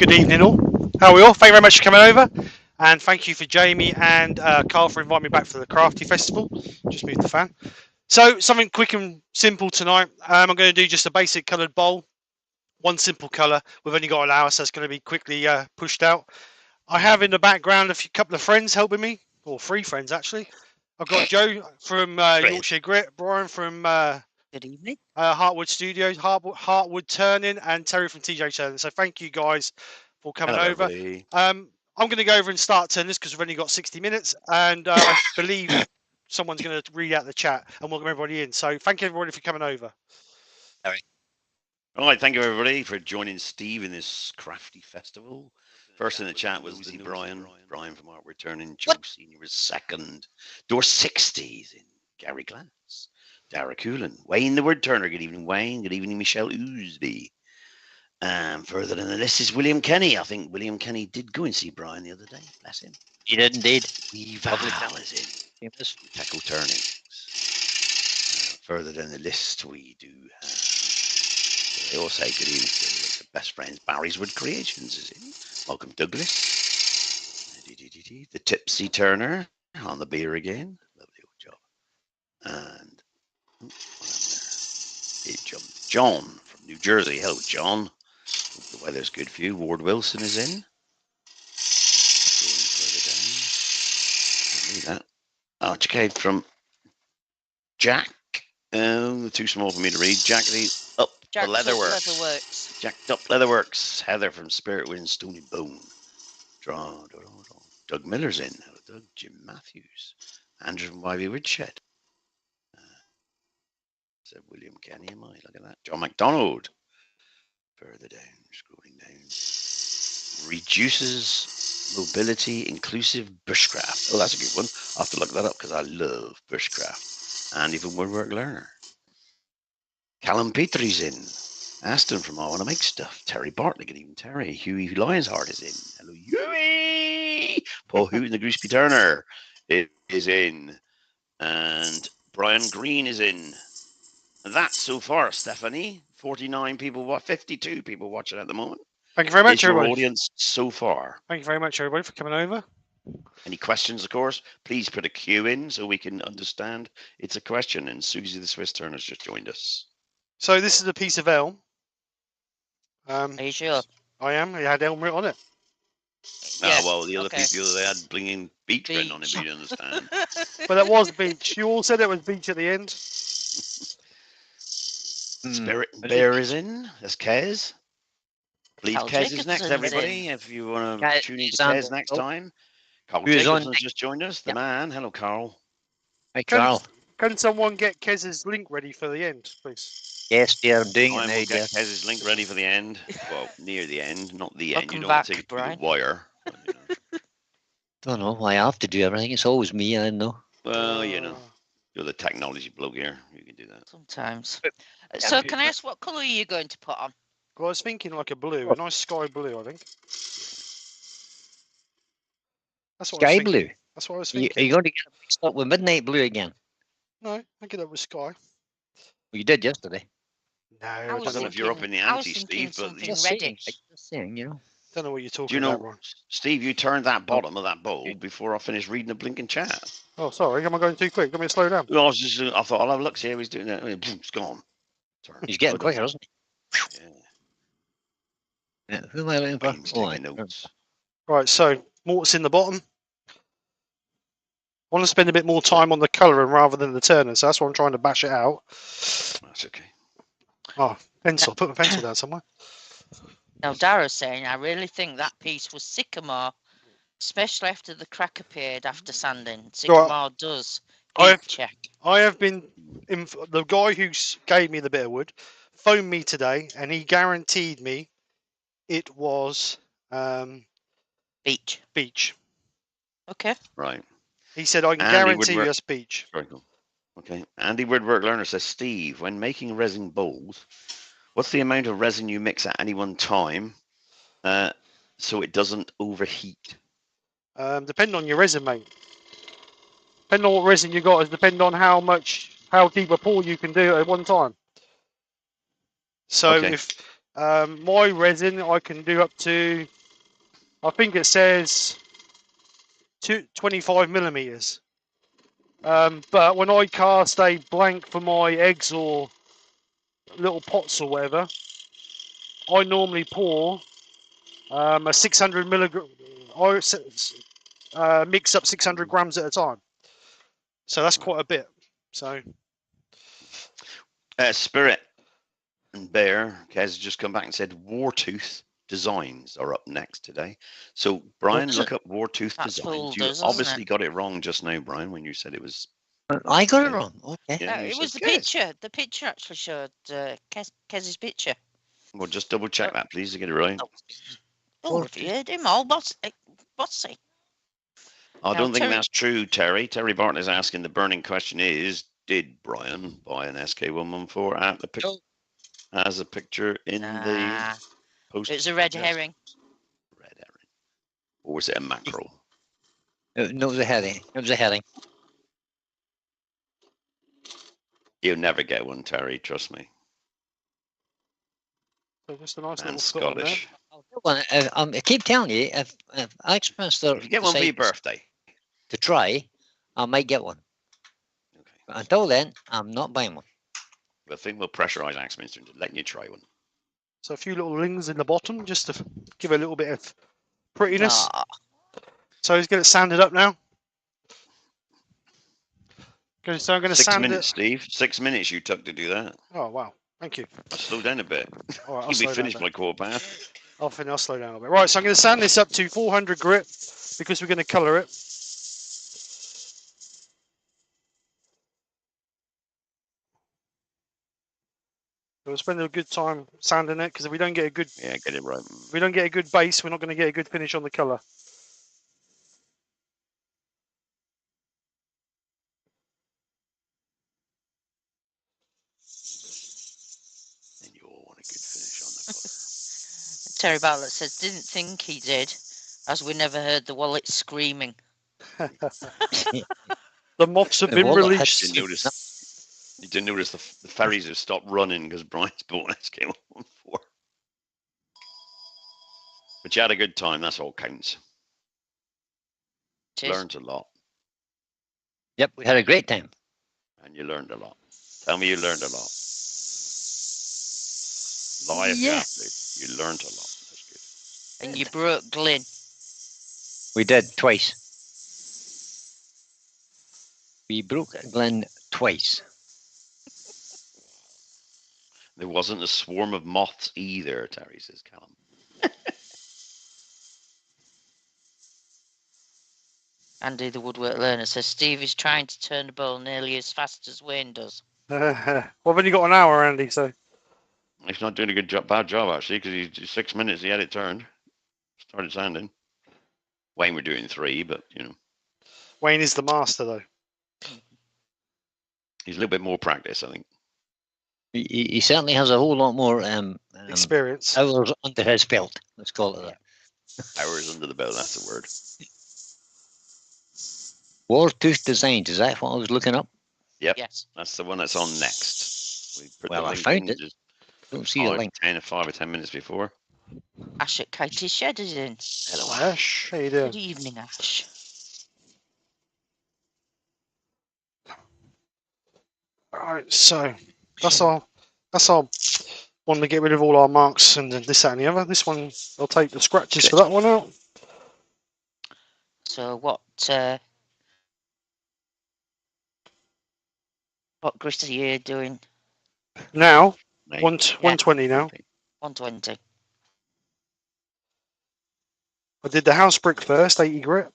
Good evening, all. How are we all? Thank you very much for coming over, and thank you for Jamie and Carl for inviting me back for the Crafty Festival. Just moved the fan. So something quick and simple tonight. I'm going to do just a basic coloured bowl, one simple colour. We've only got an hour, so it's going to be quickly pushed out. I have in the background couple of friends helping me, or 3 friends actually. I've got Joe from Yorkshire Grit, Brian from Good evening. Heartwood Studios, Woodturning, and Terry from TJ Turning. So thank you guys for coming Hello, over. everybody. I'm going to go over and start turning this because we've only got 60 minutes, and I believe someone's going to read out the chat and welcome everybody in. So thank you everybody for coming over. All right, thank you everybody for joining Steve in this crafty festival. First in the chat was the Brian from Woodturning. Joe Senior was second. Door 60s in Gary Glass. Dara Coolin. Wayne the Woodturner. Good evening, Wayne. Good evening, Michelle Ousby. Further in the list is William Kenny. I think William Kenny did go and see Brian the other day. Bless him. He did indeed. Val is in. Techo Turnings. Further down the list, we do have. They all say good evening to the best friends. Barry's Wood Creations is in. Welcome, Douglas. The Tipsy Turner on the beer again. Lovely old job. And John from New Jersey. Hello, John. Hope the weather's good for you. Ward Wilson is in. Going further down. Archcade from Jack. Too small for me to read. Jack the Leatherworks. Jacked Up Leatherworks. Heather from Spirit Wind, Stony Bone. Doug Miller's in. Hello, Doug. Jim Matthews. Andrew from Ivy Woodshed. Said William Kenny, am I? Look at that. John McDonald. Further down, scrolling down. Reduces mobility inclusive bushcraft. Oh, that's a good one. I'll have to look that up because I love bushcraft. And even woodwork learner. Callum Petrie's in. Aston from I Want to Make Stuff. Terry Bartley, good evening, Terry. Huey Lionsheart is in. Hello, Huey. Paul Hoot and the Greasy Turner is in. And Brian Green is in. And that's so far, Stephanie. 49 people, 52 people watching at the moment. Thank you very much, your everybody. Audience so far. Thank you very much, everybody, for coming over. Any questions, of course, please put a Q in so we can understand it's a question. And Susie the Swiss Turner's just joined us. So this is a piece of elm. Are you sure? I am. It had elm written on it. Yes. Well, the other people, they had blinging beach written on it, but you understand. But it was beach. You all said it was beach at the end. Spirit Bear is in. That's Kez. I believe Kez is next, everybody. If you want to tune in to Kez next time. Carl Jacobson's just joined us. The man. Hello, Carl. Hi, Carl. Can someone get Kez's link ready for the end, please? Yes, dear, I'm doing it now. Get Kez's link ready for the end. Well, near the end, not the end. You don't back, want to take Brian. the wire. Don't know. I have to do everything. It's always me, I know. Well, you know. You're the technology bloke here. You can do that. Sometimes. So can I ask what colour are you going to put on? Well, I was thinking like a blue, a nice sky blue, I think. That's what Sky blue? That's what I was thinking. Are you going to get it mixed up with midnight blue again? No, I get up with sky. Well, you did yesterday. No, I don't know if you're up in the ante, Steve, but just saying, you know. Don't know what you're talking about. Ron. Steve, you turned that bottom of that bowl before I finished reading the blinking chat. Oh, sorry. Am I going too quick? Let me slow down. Well, I thought, I'll have a look, see how he's doing that. It's gone. He's getting quicker, isn't he? Yeah. Who am I looking for? Right, so mortar's in the bottom. I want to spend a bit more time on the colouring rather than the turning, so that's why I'm trying to bash it out. That's okay. Oh, pencil. Put my pencil down somewhere. Now, Dara's saying, I really think that piece was sycamore, especially after the crack appeared after sanding. Sycamore does check. I have been, the guy who gave me the bit of wood phoned me today, and he guaranteed me it was beech. Okay. Right. He said, I can guarantee you it's beech. Very cool. Okay. Andy Woodwork Learner says, Steve, when making resin bowls, what's the amount of resin you mix at any one time so it doesn't overheat? Depending on your resin, mate. Depending on what resin you got, is depending on how deep a pour you can do at one time. So My resin I can do up to, I think it says 25 millimeters. But when I cast a blank for my eggs or little pots or whatever, I normally pour a 600 milligram. I mix up 600 grams at a time, so that's quite a bit. So Spirit and Bear has just come back and said Wartooth Designs are up next today. So Brian, What's look up Wartooth That's Designs. fooled You us, hasn't obviously it? got it wrong just now, Brian, when you said it was. I got it wrong. Okay. Yeah, you it said was the Kes. picture. The picture actually showed Kez's picture. Well, just double check that, please, to get it right. Oh, have you heard him? All what's he? I Now, don't think Terry- that's true, Terry. Terry Barton is asking the burning question is, did Brian buy an SK114 at the No. as a picture in the Nah, post? it's a red Yes. herring. Red herring. Or was it a mackerel? No, it was a herring. It was a herring. You'll never get one, Terry, trust me. So just a nice And little foot on there. Scottish. I'll get one. I keep telling you, if Axminster If you get one for your decides birthday. to try, I might get one. Okay. But until then, I'm not buying one. I think we'll pressurise Axminster into letting you try one. So a few little rings in the bottom just to give it a little bit of prettiness. Aw, So he's get it sanded up now. So I'm going to 6 sand minutes, it. Steve. 6 minutes you took to do that. Oh wow, thank you. Slow down a bit. All right, I'll You'll slow be down a finished bit. by quarter past. I'll slow down a bit. Right, so I'm going to sand this up to 400 grit because we're going to colour it. We'll spend a good time sanding it because if we don't get a good, Yeah, get it right. if we don't get a good base, we're not going to get a good finish on the colour. And you all want a good finish on the colour. Terry Bartlett says didn't think he did, as we never heard the wallet screaming. The moths have The been wallet has released. You didn't notice the ferries have stopped running because Brian's bought an SK114. But you had a good time. That's all counts. Cheers. Learned a lot. Yep, we had a great time. And you learned a lot. Tell me you learned a lot. Lie if you Yeah. have to. You learned a lot. That's good. And you broke Glyn. We did twice. We broke Glen twice. There wasn't a swarm of moths either, Terry says Callum. Andy, the woodwork learner, says Steve is trying to turn the bowl nearly as fast as Wayne does. Well, I've only got an hour, Andy. So He's not doing a bad job, actually, because he's 6 minutes he had it turned. Started sanding. Wayne were doing 3, but, you know. Wayne is the master, though. He's a little bit more practice, I think. He certainly has a whole lot more Experience. hours under his belt. Let's call it that. Hours under the belt, that's the word. Wartooth Designs, is that what I was looking up? Yep. Yes. That's the one that's on next. We put Well, the I link found in it. just Don't see a link. 5 or 10 minutes before. Ash at Katie's Shed is in. Hello, Ash, how you Good doing? evening, Ash. Right, so that's our one to get rid of all our marks and then this, that, and the other. This one, I'll take the scratches for that one out. So what grit are you doing? Now, Mate. 120 now. 120. I did the house brick first, 80 grit.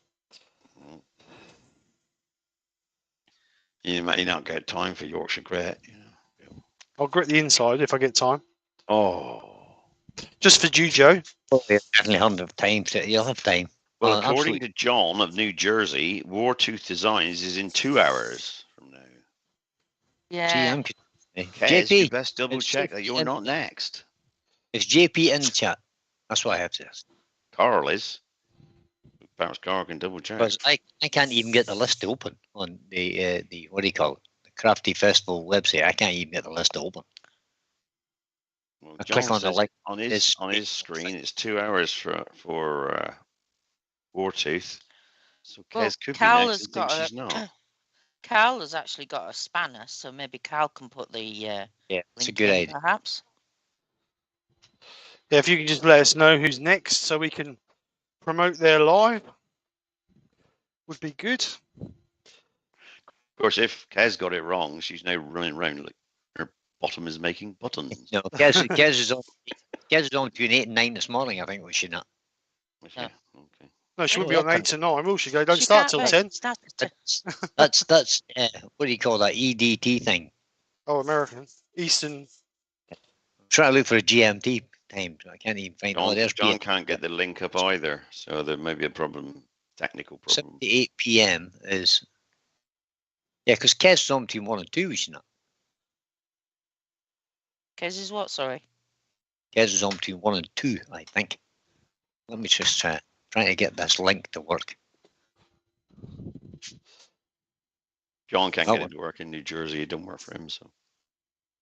You may not get time for Yorkshire grit. You know. I'll grit the inside if I get time. Oh. Just for Jujo. You certainly have time. You'll have time. Well, according to John of New Jersey, Wartooth Designs is in 2 hours from now. Yeah. Gee, I'm Kez, you JP, best double it's check that you're JP not next. is JP in the chat? That's what I have to ask. Carl is. Perhaps Carl can double check. Because I can't even get the list to open on the what do you call it? The Crafty Festival website. I can't even get the list to open. Well, I John click on the says link. on It's- his screen. It's 2 hours for Wartooth. So Well, Kez could be Carl next has and think got she's a not. Carl has actually got a spanner, so maybe Carl can put the Yeah, it's a link good in, idea. perhaps. Yeah, if you can just let us know who's next so we can promote their live, would be good. Of course, if Kez got it wrong, she's now running around like her bottom is making buttons. No, Kez is on. Kez is on between 8 and 9 this morning. I think was she not? Is she? No. Okay. No, she Oh, wouldn't be that on 8 can't- to 9, will she? They don't She start can't till wait. 10. Start at 10. That's what do you call that EDT thing? Oh, American. Eastern. I'm trying to look for a GMT time. So I can't even find. John, there's John PM. can't get the link up either, so there may be a problem, technical problem. 7 to 8 PM is. Yeah, because Kez is on between 1 and 2, is she not? Kez is what? Sorry. Kez is on between 1 and 2, I think. Let me just trying to get this link to work. John can't That get one. it to work in New Jersey. It don't work for him, so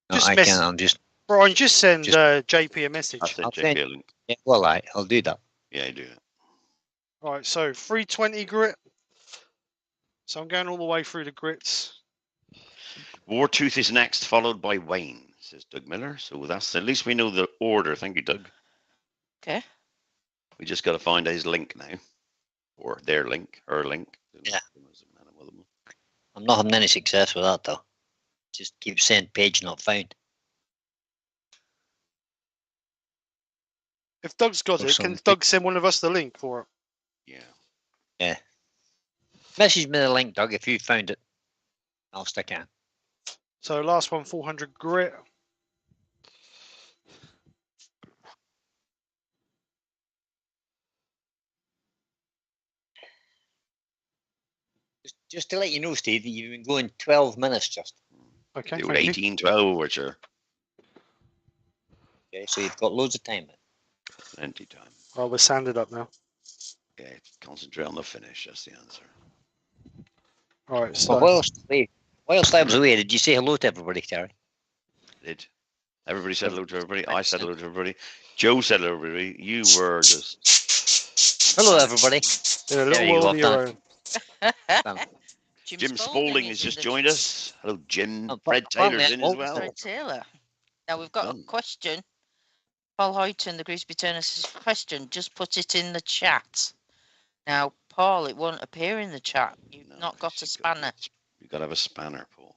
No, Just I mess- can't. I'm just. Brian, just send Just- JP a message. I sent I'll JP send- a link. Yeah, well, I'll do that. Yeah, I do that. Right, so 320 grit. So I'm going all the way through the grits. Wartooth is next, followed by Wayne, says Doug Miller. So that's at least we know the order. Thank you, Doug. Okay. We just got to find his link now, or their link, her link. Yeah. I'm not having any success with that though. Just keep saying page not found. If Doug's got Or it, can something. Doug send one of us the link for it? Yeah. Message me the link, Doug, if you found it. I'll stick in. So last one, 400 grit. Just to let you know, Steve, that you've been going 12 minutes just. Okay, The old thank you. 1812, which are Okay, so you've got loads of time. plenty time. Oh, we're sanded up now. Okay, concentrate on the finish. That's the answer. All right, Well, so whilst I was away, did you say hello to everybody, Terry? Did everybody said hello to everybody? I said hello to everybody. Joe said hello to everybody. You were just Hello, everybody. in a There little you world go, of your done. own. Jim Spalding has is in just the joined us. Hello, Jim. Oh, Fred apparently Taylor's in I'm as well. Fred Taylor. Now we've got Done. a question. Paul Hoyton, the Grimsby Turner says, question, just put it in the chat. Now, Paul, it won't appear in the chat. You've No, not got a you've spanner. You've got to have a spanner, Paul.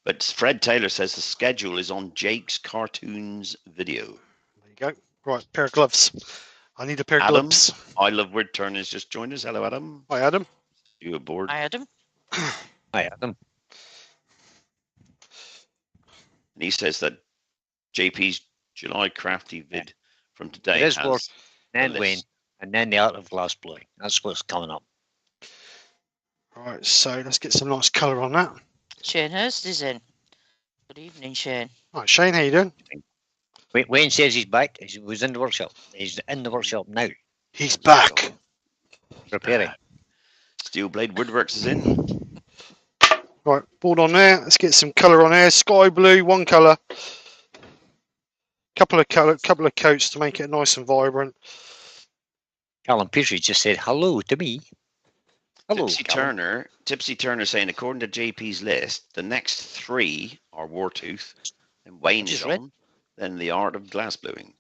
But Fred Taylor says the schedule is on Jake's cartoons video. There you go. Right, pair of gloves. I need a pair of Adam? gloves. I Love Woodturning has just joined us. Hello, Adam. Hi, Adam. You aboard? Hi, Adam. Hi, Adam. And he says that JP's July crafty vid from today It is has work. the Then list. Wayne, and then the art of glass blowing. That's what's coming up. Right, so let's get some nice colour on that. Shane Hurst is in. Good evening, Shane. Right, Shane, how you doing? Wayne says he's back. He was in the workshop. He's in the workshop now, He's back. preparing. Steel Blade Woodworks is in. Right, board on there. Let's get some colour on there. Sky blue, one colour. Couple of coats to make it nice and vibrant. Callum Petrie just said hello to me. Hello, Callum. Tipsy Turner saying, according to JP's list, the next three are Wartooth, and Wayne Just is read. on, then the art of glass blowing.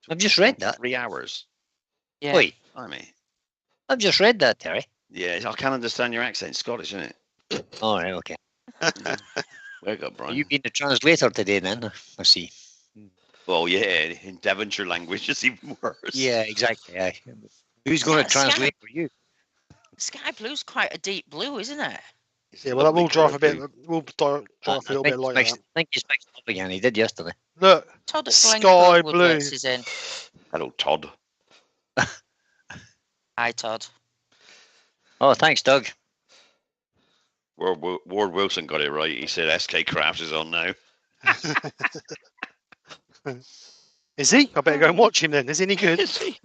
I've just read that. 3 hours. Yeah. Wait, I mean, I've just read that, Terry. yeah, I can't understand your accent. It's Scottish, isn't it? All right, okay. Wake up, Brian. You've been the translator today, then. I see. Well, yeah, in Devonshire language, it's even worse. Yeah, exactly. Aye. Who's going to Sky- translate for you? Sky blue's quite a deep blue, isn't it? It's a Yeah, well, that lovely will dry off a colour bit. too. Will dry off a little bit like that. I think he's mixed up again. He did yesterday. Look, Todd at Sky Glencoe blue. Woodworks is in. Hello, Todd. Hi, Todd. Oh, thanks, Doug. Ward Wilson got it right. He said SK Crafts is on now. is he? I better go and watch him then. Is he any good? Is he?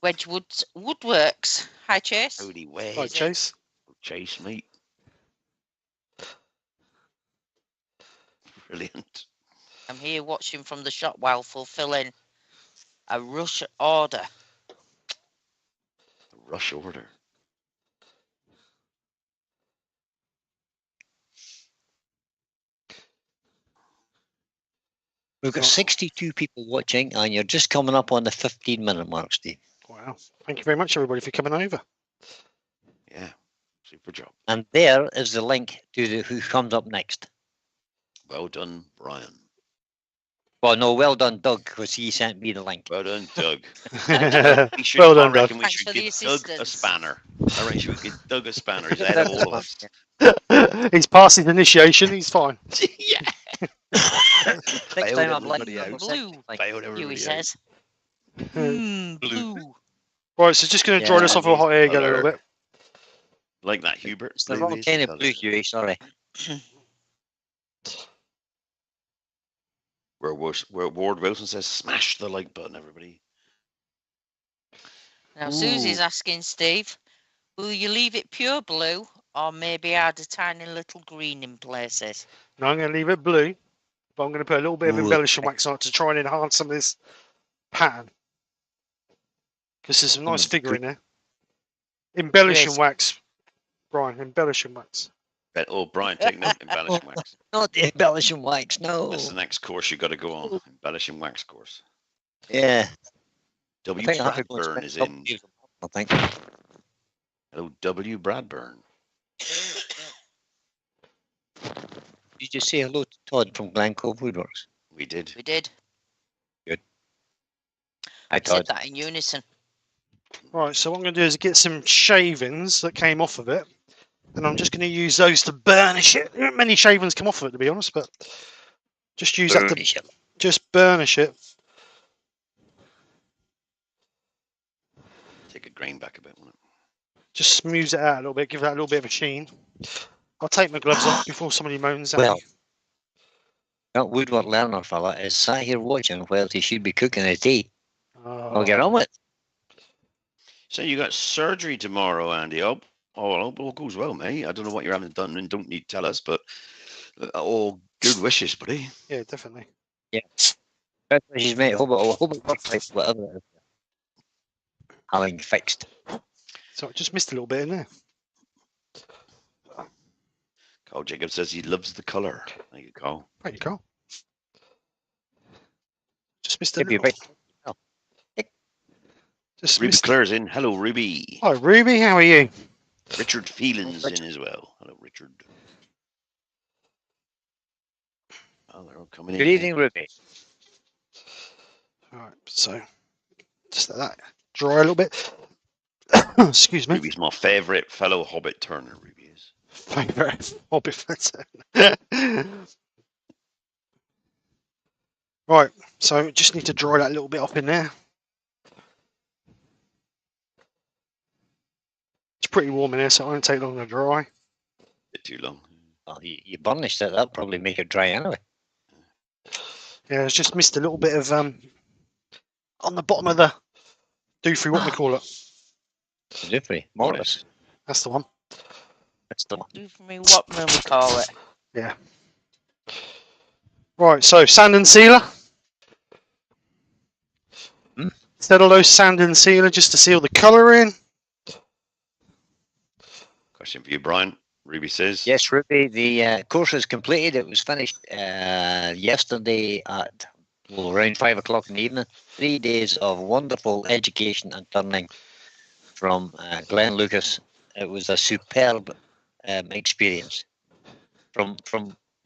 Wedgwood Woodworks. Hi, Chase. Howdy way. Right, Chase. Chase, mate. Brilliant. I'm here watching from the shop while fulfilling a rush order. Rush order. We've got 62 people watching, and you're just coming up on the 15-minute mark, Steve. Wow. Thank you very much, everybody, for coming over. Yeah, super job. And there is the link to who comes up next. Well done, Brian. Well, no, well done, Doug, because he sent me the link. Well done, Doug. We should, Well I done, Doug. reckon we Thanks should for the give Doug a assistance. spanner. I reckon we should give Doug a spanner. He's ahead of all of us. He's passed his initiation. He's fine. Yeah. Next Failed time I'm like, everybody out. Blue. Failed Huey everybody out. says. Blue. Right, so just going to dry this off with a hot air gun a little bit. Like that, Hubert. It's the Blue wrong is kind the of colour. blue, Huey, sorry. Where Ward Wilson says, smash the like button, everybody. Now, Susie's asking Steve, will you leave it pure blue or maybe add a tiny little green in places? No, I'm going to leave it blue, but I'm going to put a little bit of Ooh. embellishing wax on it to try and enhance some of this pattern. Because there's some nice figure in there. Embellishing Yes. wax, Brian. Embellishing wax. Oh, Brian, take note. Embellishing wax. Not the embellishing wax, no. That's the next course you got to go on. Embellishing wax course. Yeah. W. I think I have to go and Bradburn spend is a couple in. days on it, I think. Hello, W. Bradburn. Did you say hello to Todd from Glen Cove Woodworks? We did. We did. Hi, Said Todd. that in unison. Right, so what I'm going to do is get some shavings that came off of it, and I'm just going to use those to burnish it. Not many shavings come off of it, to be honest, but just use that to just burnish it. Take a grain back a bit, won't it? Just smooth it out a little bit, give that a little bit of a sheen. I'll take my gloves off before somebody moans at Well, me. that woodwork learner fella is sat here watching while he should be cooking a tea. I'll get on with it. So you got surgery tomorrow, Andy. I hope all goes well, mate. I don't know what you're having done and don't need to tell us, but all good wishes, buddy. Yeah, definitely. Yeah. Best wishes, mate. Hope it works out, whatever it is. Having fixed. So I just missed a little bit in there. Carl Jacob says he loves the colour. Thank you, Carl. Thank you, Carl. Just missed a Maybe little. Just Ruby missed. Clare's in. Hello, Ruby. Hi, Ruby. How are you? Richard Phelan's in as well. Hello, Richard. Oh, they're all coming in. Good evening, Ruby. All right, so just let that dry a little bit. Excuse me. Ruby's my favourite fellow Hobbit turner, Ruby is. Favourite hobby fence. Right, so just need to dry that a little bit off in there. It's pretty warm in here, so it won't take long to dry. Bit too long. Well, you burnished it. That'll probably make it dry anyway. Yeah, it's just missed a little bit of on the bottom of the doofy, what we call it. Different. Morris. That's the one. That's the one. Do for me what will we call it? Yeah. Right, so sand and sealer. Cellulose sand and sealer just to seal the colour in. Question for you, Brian. Ruby says. Yes, Ruby, the course is completed. It was finished yesterday at around 5 o'clock in the evening. 3 days of wonderful education and turning from Glenn Lucas. It was a superb experience. From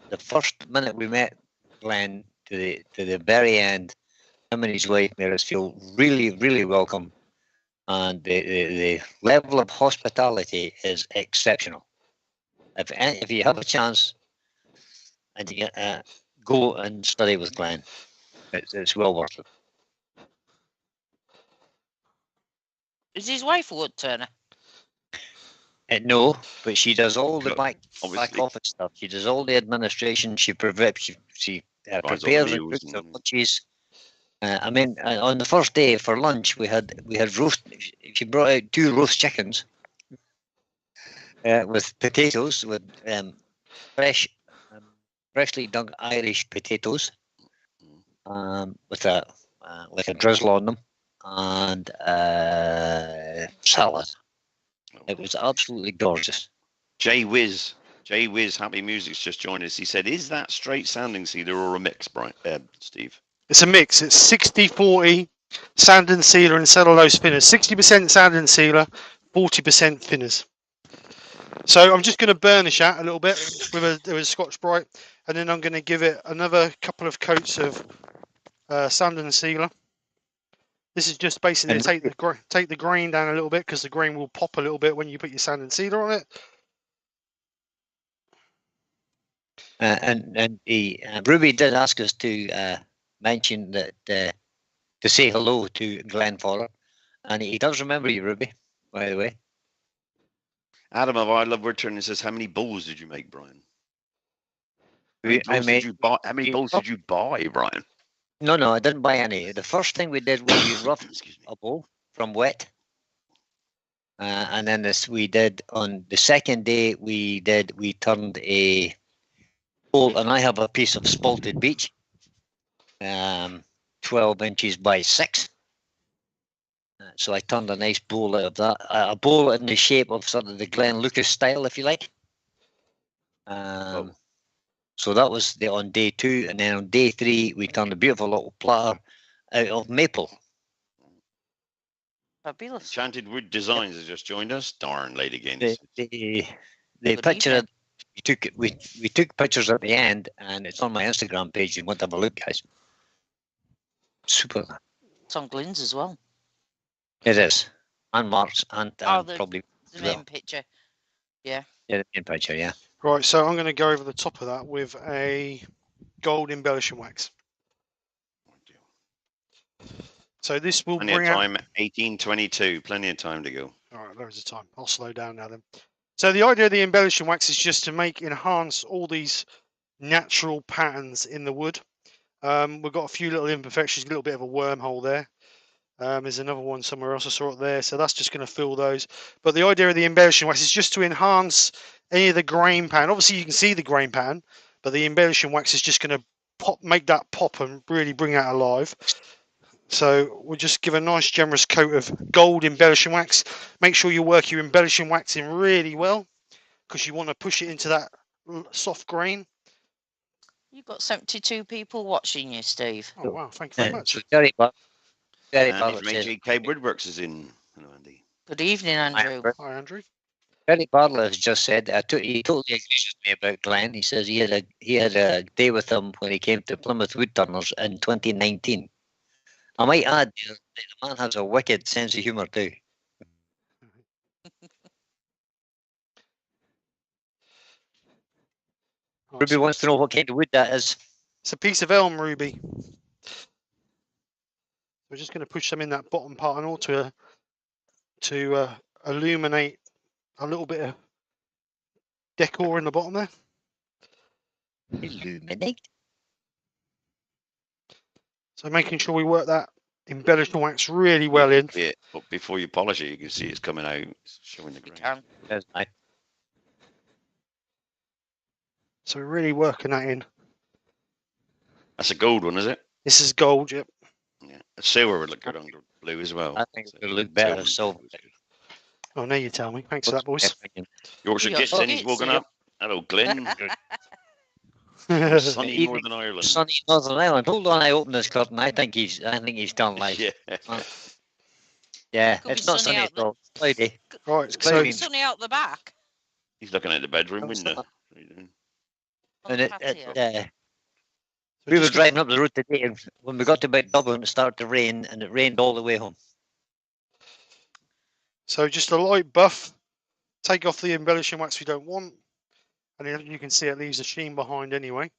the first minute we met Glenn to the very end, him and his wife made us feel really, really welcome. And the level of hospitality is exceptional. If you have a chance and you get, go and study with Glenn, it's well worth it. Is his wife a wood turner? No, but she does all the back Obviously. office stuff. She does all the administration. She prepares Buys all prepares the and meals cooks the and- lunches. I mean, on the first day for lunch, we had roast. She brought out 2 roast chickens with potatoes, with freshly dug Irish potatoes, with a like a drizzle on them, and salad. It was absolutely gorgeous. Jay Wiz, Happy Music's just joined us. He said, "Is that straight sanding sealer or a mix, Brian? Steve?" It's a mix. It's 60-40 sand and sealer and cellulose thinners. 60% sand and sealer, 40% thinners. So I'm just going to burnish that a little bit with a Scotch Brite, and then I'm going to give it another couple of coats of sand and sealer. This is just basically to take the grain down a little bit, because the grain will pop a little bit when you put your sand and sealer on it. And Ruby did ask us to mention that to say hello to Glenn Fowler, and he does remember you, Ruby, by the way. Adam of I Love Woodturning says, "How many bowls did you make, Brian? How many bowls did you buy, Brian?" No, I didn't buy any. The first thing we did was we roughed a bowl from wet. And then we did on the second day, we turned a bowl, and I have a piece of spalted beech, 12 inches by 6. So I turned a nice bowl out of that, a bowl in the shape of sort of the Glenn Lucas style, if you like. So that was on day 2, and then on day 3 we turned a beautiful little platter out of maple. Fabulous. Enchanted Wood Designs has just joined us. Darn late again. The picture we took pictures at the end, and it's on my Instagram page. You want to have a look, guys. Super. It's on Glenn's as well. It is, and Mark's, and probably the main picture. Yeah. Yeah, the main picture. Yeah. Right, so I'm going to go over the top of that with a gold embellishing wax. So this will bring out... time, 18:22, plenty of time to go. All right, loads of time. I'll slow down now then. So the idea of the embellishing wax is just to enhance all these natural patterns in the wood. We've got a few little imperfections, a little bit of a wormhole there. There's another one somewhere else I saw it there, so that's just going to fill those. But the idea of the embellishing wax is just to enhance any of the grain pattern. Obviously, you can see the grain pattern, but the embellishing wax is just going to make that pop and really bring that alive. So we'll just give a nice generous coat of gold embellishing wax. Make sure you work your embellishing wax in really well, because you want to push it into that soft grain. You've got 72 people watching you, Steve. Oh wow, thank you very much. Very well. JK Woodworks is in. Hello, Andy. Good evening, Andrew. Hi, Andrew. Terry Bartlett has just said he totally agrees with me about Glenn. He says he had a day with him when he came to Plymouth Woodturners in 2019. I might add, the man has a wicked sense of humour too. Ruby wants to know what kind of wood that is. It's a piece of elm, Ruby. We're just going to push them in that bottom part in order to illuminate a little bit of decor in the bottom there. Illuminate. So making sure we work that embellishing wax really well in. Yeah, but before you polish it, you can see it's coming out, it's showing the grain. That's nice. So we're really working that in. That's a gold one, is it? This is gold, yep. Yeah, a silver would look good under blue as well. I think it would look better as silver. Oh, now you tell me. Thanks for that, boys. Yorkshire Kitchen, he's woken up. Hello, Glenn. Sunny Northern Ireland. Sunny Northern Ireland. Hold on, I open this curtain. I think he's done live. Yeah, it's not sunny at all. It's cloudy. Right, it's cloudy. Sunny out the back. He's looking out the bedroom window. And we were driving up the road today, and when we got to about Dublin, it started to rain, and it rained all the way home. So just a light buff. Take off the embellishing wax we don't want, and then you can see it leaves a sheen behind anyway.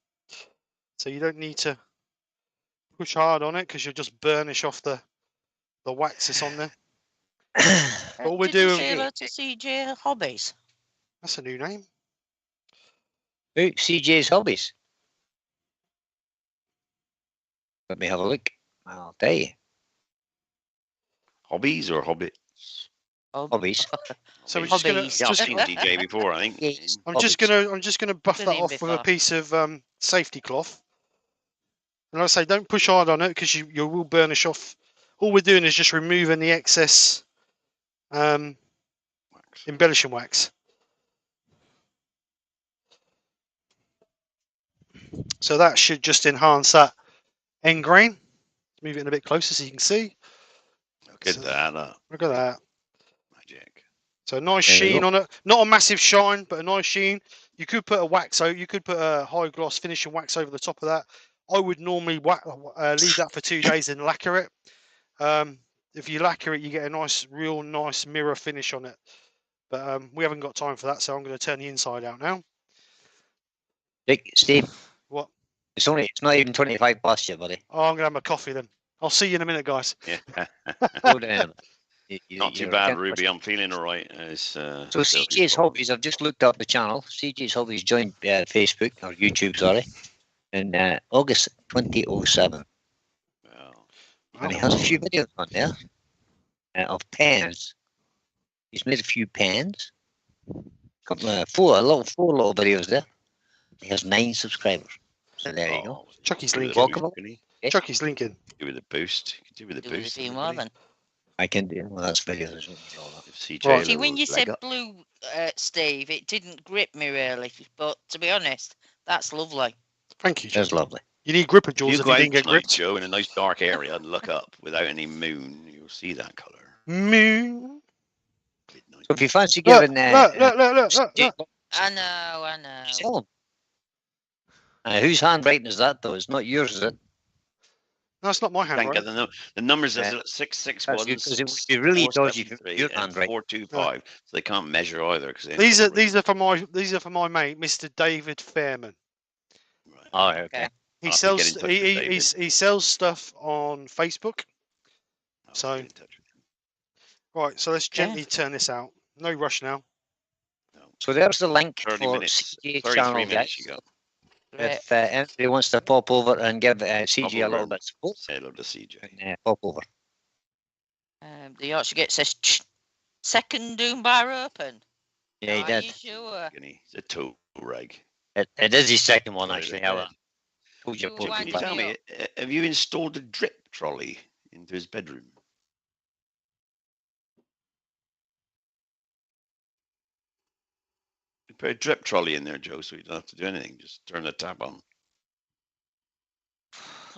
So you don't need to push hard on it, because you'll just burnish off the wax that's on there. What we're doing. Did you say hello to CJ Hobbies? That's a new name. Who? CJ's Hobbies. Let me have a look. I'll tell you. Hobbies or hobbits? Hobbies. So we're just gonna. I've seen DJ before, I think. I'm just gonna buff that off with a piece of safety cloth. And like I say, don't push hard on it because you will burnish off. All we're doing is just removing the excess Wax. embellishing wax. So that should just enhance that end grain. Move it in a bit closer so you can see. Look at So, that. Look at that. Magic. So a nice There you sheen go. on it. Not a massive shine, but a nice sheen. You could put a wax over. You could put a high gloss finishing wax over the top of that. I would normally leave that for 2 days and lacquer it. If you lacquer it, you get a nice, real nice mirror finish on it. But we haven't got time for that, so I'm going to turn the inside out now. Steve, What? it's not even 25 past yet, buddy. Oh, I'm going to have my coffee then. I'll see you in a minute, guys. Yeah. Slow down. Not too You're bad, getting- Ruby. I'm feeling all right. So CJ's Hobbies, I've just looked up the channel. CJ's Hobbies joined Facebook or YouTube, sorry, in August 2007, Well, and he has a few videos on there of pens. He's made a few pens. Couple of four little videos there. He has 9 subscribers. So there you go. Chucky's Do with linking. the boost, can he? Chucky's linking. Do with the boost. You can do with the Do with a boost. few everybody. more then. I can do. Well, that's videos. Isn't it? If CJ Right. See, when lowers you leg said up- blue, Steve, it didn't grip me really. But to be honest, that's lovely. Thank you, That's Chucky. lovely. You need gripper if jaws you if go you out didn't get tonight, gripped. Joe, in a nice dark area and look up without any moon, you'll see that colour. Moo. Midnight. So if you fancy Look, giving, look. I know. sell them. Whose handwriting is that though? It's not yours, is it? No, it's not my Can't get handwriting. the numbers is Yeah. at 661 That's good, 'cause it would be really dodgy for 473 your and handwriting. 425, so they can't measure either. Cause These are for my mate, Mr. David Fairman. Right. Oh, okay. He I'll have to sells get in touch with David. he sells stuff on Facebook. I'll So- get in touch with him. Right, so let's Okay. gently turn this out. No rush now. So there's the link 30 for minutes, CJ 33 channel, minutes guys. you got. Great. If anybody wants to pop over and give CJ a over little and bit of support, Say hello to CJ. and pop over. The Yorkshire Gate says second Doom bar open. Yeah, he Are did. you sure? It's a toe rag. It is his second one, Put it actually. in However, bed. told you You put Can wank you it tell me me, have you installed a drip trolley into his bedroom? You put a drip trolley in there, Joe, so you don't have to do anything. Just turn the tap on.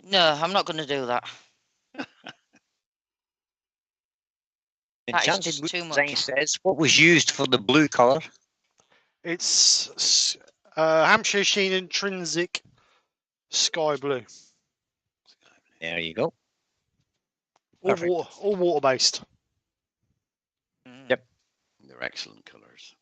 No, I'm not going to do that. That is Enchanted just Wood too Design much. says what was used for the blue colour. It's Hampshire Sheen Intrinsic Sky Blue. There you go. All Perfect. water based. Mm. Yep. They're excellent colours.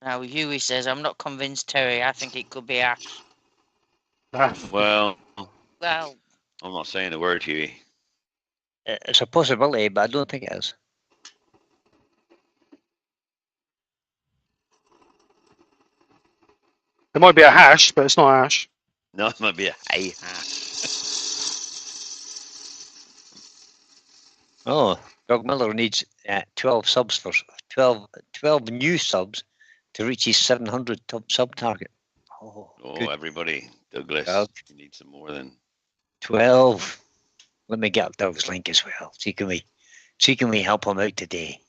Now, Huey says, I'm not convinced, Terry. I think it could be Ash. Well, Well, I'm not saying a word, Huey. It's a possibility, but I don't think it is. It might be a hash, but it's not ash. No, it might be a hey. Oh, Doug Miller needs 12 subs for 12 new subs to reach his 700 sub target. Oh, Oh, good. everybody. Douglas, Well- you need some more than 12. Let me get Doug's link as well. See can we help him out today?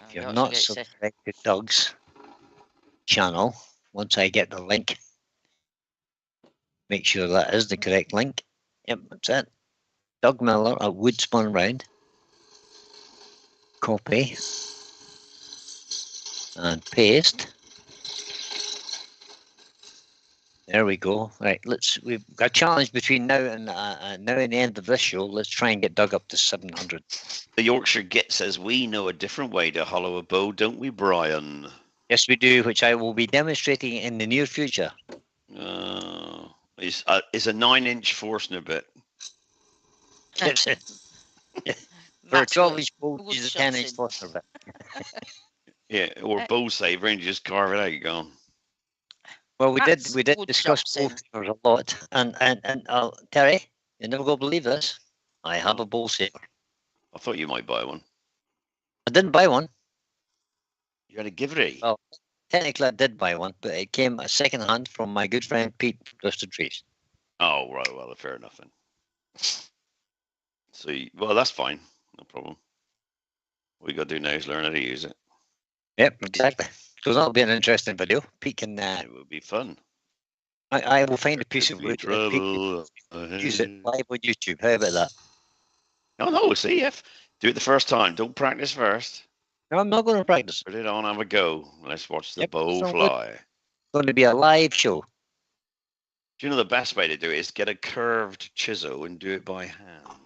If you're Yorkshire not Gate says, subscribed to Doug's channel, once I get the link, make sure that is the correct link. Yep, that's it. Doug Miller at Woodspun Round. Copy. And paste. There we go. Right, we've got a challenge between now and the end of this show. Let's try and get Doug up to 700. the Yorkshire Git says we know a different way to hollow a bow, don't we, Brian? Yes, we do, which I will be demonstrating in the near future. It's a 9-inch Forstner bit. It's for a Matt's 12-inch bow, wood use a shots 10-inch in. Forstner bit. Yeah, or bow saver and you just carve it out. You're gone. Well, we Matt's did wood discuss chops in. both a lot, and Terry, you're never going to believe this. I have a bowl saver. I thought you might buy one. I didn't buy one. You had a giveaway. Oh. Technically, I did buy one, but it came second hand from my good friend Pete from Twisted Trees. Oh, right. Well, fair enough then. So, well, that's fine. No problem. What we got to do now is learn how to use it. Yep, exactly. So that'll be an interesting video. Pete can. It will be fun. I will find a piece of Could be wood and Pete trouble can use it ahead. live on YouTube. How about that? No, see, if do it the first time. Don't practice first. No, I'm not going to practice. Put it on, have a go. Let's watch the Yep, bow sounds fly. It's going to be a live show. Do you know the best way to do it is get a curved chisel and do it by hand.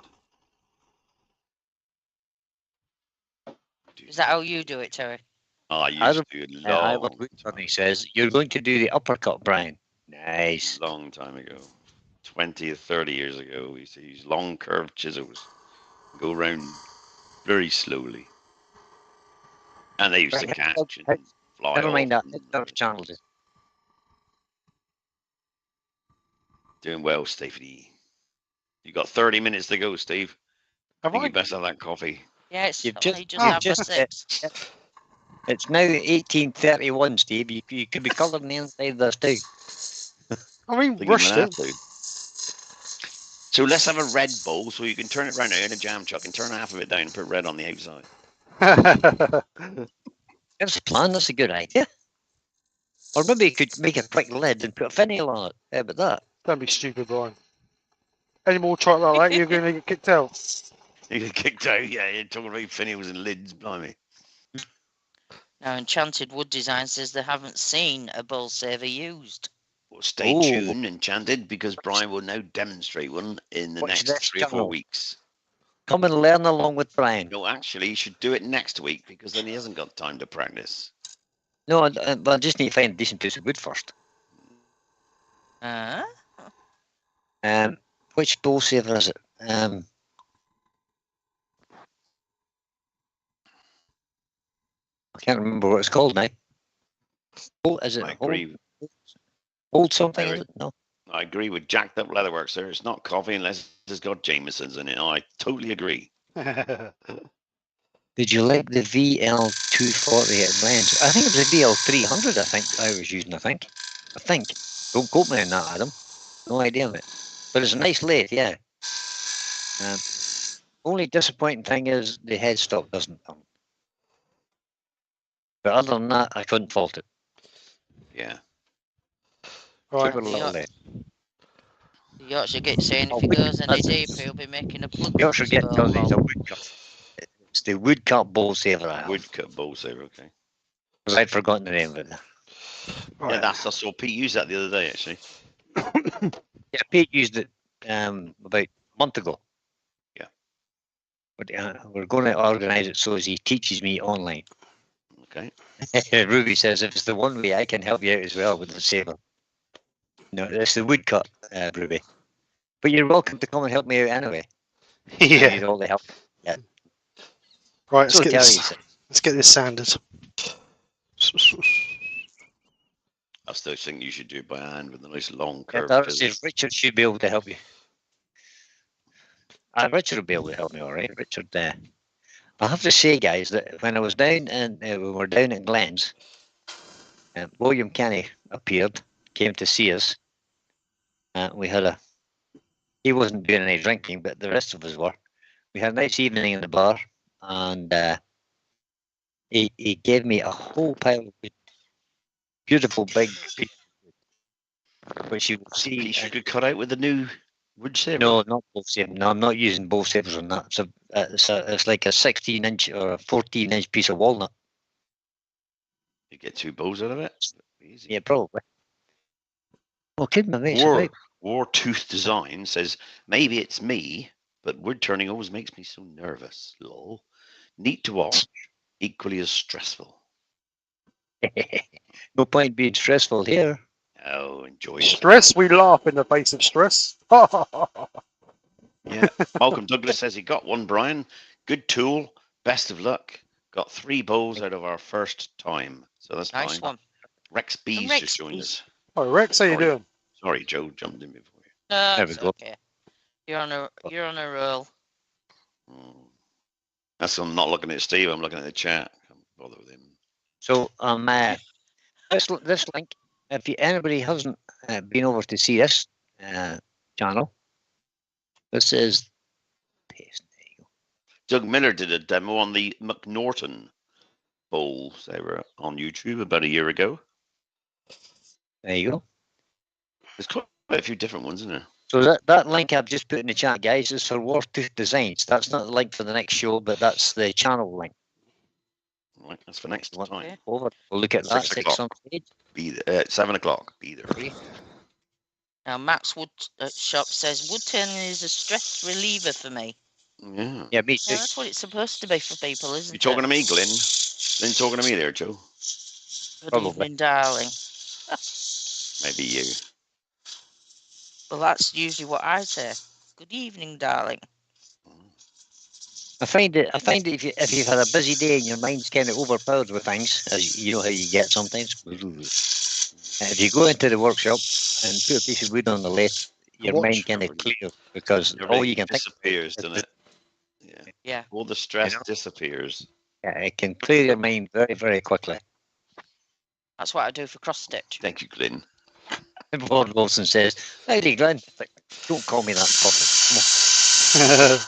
Is that how you do it, Terry? I used to do it I long, love Woodturning says, you're going to do the uppercut, Brian. Nice. long time ago. 20 or 30 years ago, we used to use long curved chisels. Go around very slowly. And they used to Right, catch hey, and fly Never off. mind that. and- It's not channel. Doing well, Stevie. You got 30 minutes to go, Steve. I Have think I? you best have that coffee. Yeah, it's You've only just- just oh, after just- 6. It's now 1831, Steve. You could be colouring the inside of this too. I mean, I think you rushed might have it. to. So let's have a red bowl so you can turn it round now in a jam chuck and turn half of it down and put red on the outside. There's a plan. That's a good idea. Or maybe you could make a quick lid and put a finial on it. How about that? Don't be stupid, Brian. Any more try like that, you're going to get kicked out. You get kicked out, yeah, you're talking about finials and lids, blimey. Now, Enchanted Wood Design says they haven't seen a bowl saver used. Well, stay Ooh. tuned, Enchanted, because Brian will now demonstrate one in the Watch next this 3 or 4 channel. weeks. Come and learn along with Brian. No, actually, you should do it next week because then he hasn't got time to practice. No, I just need to find a decent piece of wood first. Uh, Which bowl saver is it? I can't remember what it's called now. Is it I agree. old something? Is it? No. I agree with Jacked Up Leatherworks there. It's not coffee unless it's got Jameson's in it. I totally agree. Did you like the VL240 at Glens? I think it was a VL300. I think I was using. I think. Don't quote me on that, Adam. No idea of it. But it's a nice lathe, yeah. Only disappointing thing is the headstock doesn't come. But other than that, I couldn't fault it. Yeah. Right. Super little lathe. the Yorkshire gets saying Oh, if he goes any that's- deeper, he'll be making a plug. Yorkshire get because it's a woodcut. It's the woodcut bowl saver I have. Woodcut bowl saver, okay. Because I'd forgotten the name of it. Yeah, Right. that's I saw Pete use that the other day, actually. Yeah, Pete used it about a month ago. Yeah. But we're going to organise it so as he teaches me online. Okay. Ruby says if it's the one way, I can help you out as well with the saver. No, it's the woodcut, Ruby. But you're welcome to come and help me out anyway. I Yeah. need all the help. Right, So Terry says. let's get this sanded. I still think you should do it by hand with a nice long Yeah, curve. that says Richard should be able to help you. Richard will be able to help me, all right. Richard, I have to say, guys, that when I was down and we were down in Glens, William Kenny appeared, came to see us. We had he wasn't doing any drinking, but the rest of us were. We had a nice evening in the bar, and he gave me a whole pile of wood. Beautiful big piece of wood, which you will see. Piece you could cut out with the new wood saver. No, not both saver. No, I'm not using both savers on that. It's like a 16-inch or a 14-inch piece of walnut. You get 2 bows out of it. Easy. Yeah, probably. Well, kid, my mate. Wartooth Design says, maybe it's me, but wood turning always makes me so nervous. Lol. Neat to watch, equally as stressful. No point being stressful here. Oh, enjoy it. Stress, we laugh in the face of stress. Yeah. Malcolm Douglas says he got one, Brian. Good tool. Best of luck. Got 3 bowls out of our first time. So that's Nice fine. one. Rex B's Rex just joined B's. us. Oh, Rex, how you Sorry. doing? Sorry, Joe jumped in before you. No, There we it's go. okay. You're on a roll. That's I'm not looking at Steve. I'm looking at the chat. Can't bother with him. So this link, if anybody hasn't been over to see this channel, this is paste. There you go. Doug Miller did a demo on the McNaughton bowls. They were on YouTube about a year ago. There you go. There's quite a few different ones, isn't there? So that link I've just put in the chat, guys, is for Wartooth Designs. That's not the link for the next show, but that's the channel link. Right, that's for next time. Okay. Over. We'll look at that 6 on stage. Be there at 7 o'clock. Be there. Now, Max Wood Shop says Woodturning is a stress reliever for me. Yeah. Yeah, me too. Yeah, that's what it's supposed to be for people, isn't You it? talking to me, Glenn? Glenn talking to me there, Joe? Good Probably. evening, darling. Maybe you. Well, that's usually what I say. Good evening, darling. I find that if you've had a busy day and your mind's kind of overpowered with things, as you know how you get sometimes, if you go into the workshop and put a piece of wood on the lathe, your mind kind of clears because all you can disappears, think doesn't it? Yeah. All the stress disappears. Yeah, it can clear your mind very, very quickly. That's what I do for cross stitch. Thank you, Glenn. And Lord Wilson says, "Howdy, Glenn." Like, don't call me that in public. Come on.